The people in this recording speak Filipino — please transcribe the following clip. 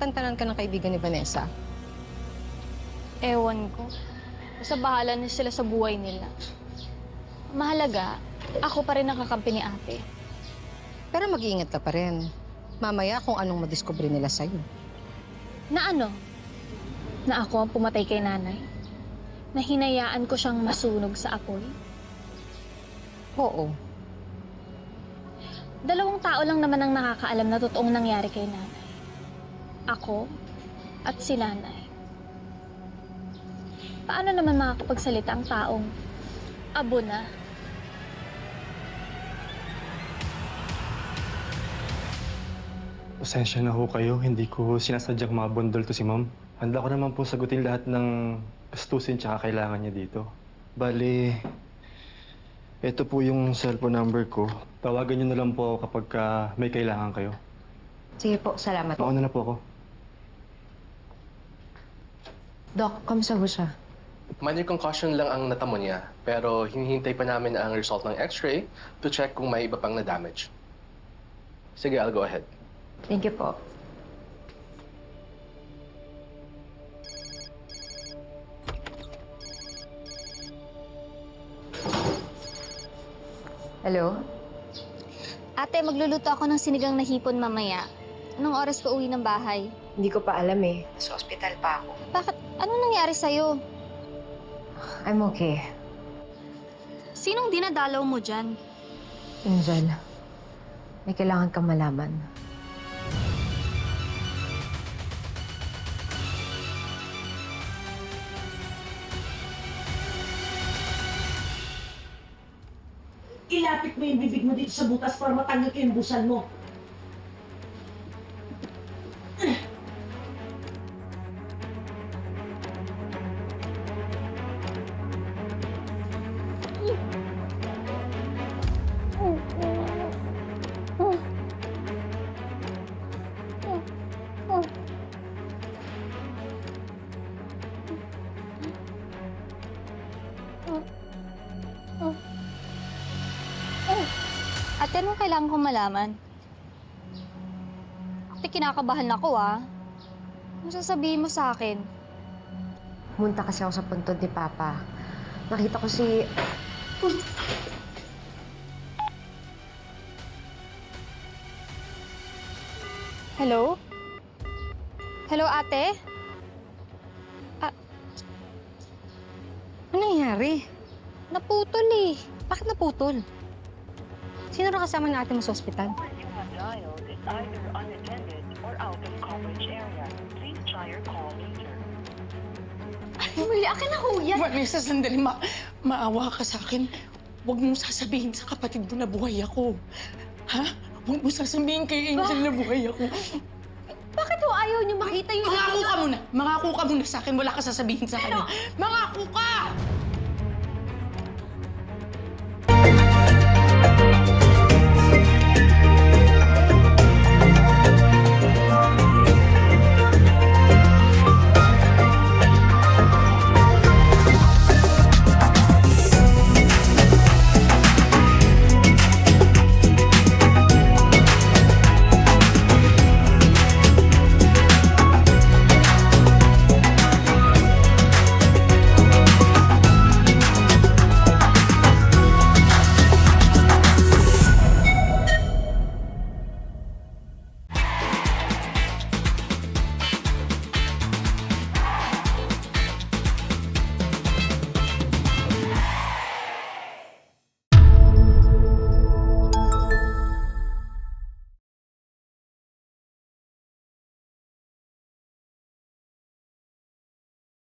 nagtatantanan ka ng kaibigan ni Vanessa? Ewan ko. Basta bahala na sila sa buhay nila. Mahalaga, ako pa rin nakakampi ni ate. Pero mag-iingat ka pa rin. Mamaya kung anong madiskubre nila sa'yo. Na ano? Na ako ang pumatay kay nanay? Na hinayaan ko siyang masunog sa apoy? Oo. 2 tao lang naman ang nakakaalam na totoong nangyari kay nanay. Ako at si nanay. Paano naman makakapagsalita ang taong abo na? Pasensya na ho kayo. Hindi ko sinasadyang mabundol to si ma'am. Handa ko naman po sagutin lahat ng gastusin tsaka kailangan niya dito. Bali, ito po yung cellphone number ko. Tawagan niyo na lang po ako kapag may kailangan kayo. Sige po, salamat. Mauna na po ako. Doc, kamusta ho siya? Minor concussion lang ang natamo niya, pero hinihintay pa namin ang result ng x-ray to check kung may iba pang na-damage. Sige, I'll go ahead. Thank you po. Hello? Ate, magluluto ako ng sinigang na hipon mamaya. Anong oras ko uwi ng bahay? Hindi ko pa alam eh. Sa ospital pa ako. Bakit? Anong nangyari sa'yo? I'm okay. Sinong dinadalaw mo dyan? Angel, may kailangan kang malaman. Ilapit mo yung bibig mo dito sa butas para matanggal ko yung busan mo. Ate, anong kailangan kong malaman? Ate, kinakabahan ako Ano sasabihin mo sa akin? Pumunta kasi ako sa puntod ni Papa. Nakita ko si... Hello? Hello, ate? Ano nangyari? Naputol eh. Bakit naputol? Sino na kasama natin sa ospital? You have dialed is either unattended or out of coverage area. Please try your call later. Mali, akin na ho yan. Vanessa, sandali. Maawa ka sa akin. Huwag mong sasabihin sa kapatid mo na buhay ako. Ha? Huwag mong sasabihin kay Angel na buhay ako. Bakit ho ayaw niyo makita yung... Mangako ka muna! Mangako ka muna sa akin. Wala ka sasabihin sa kanya. Mangako ka!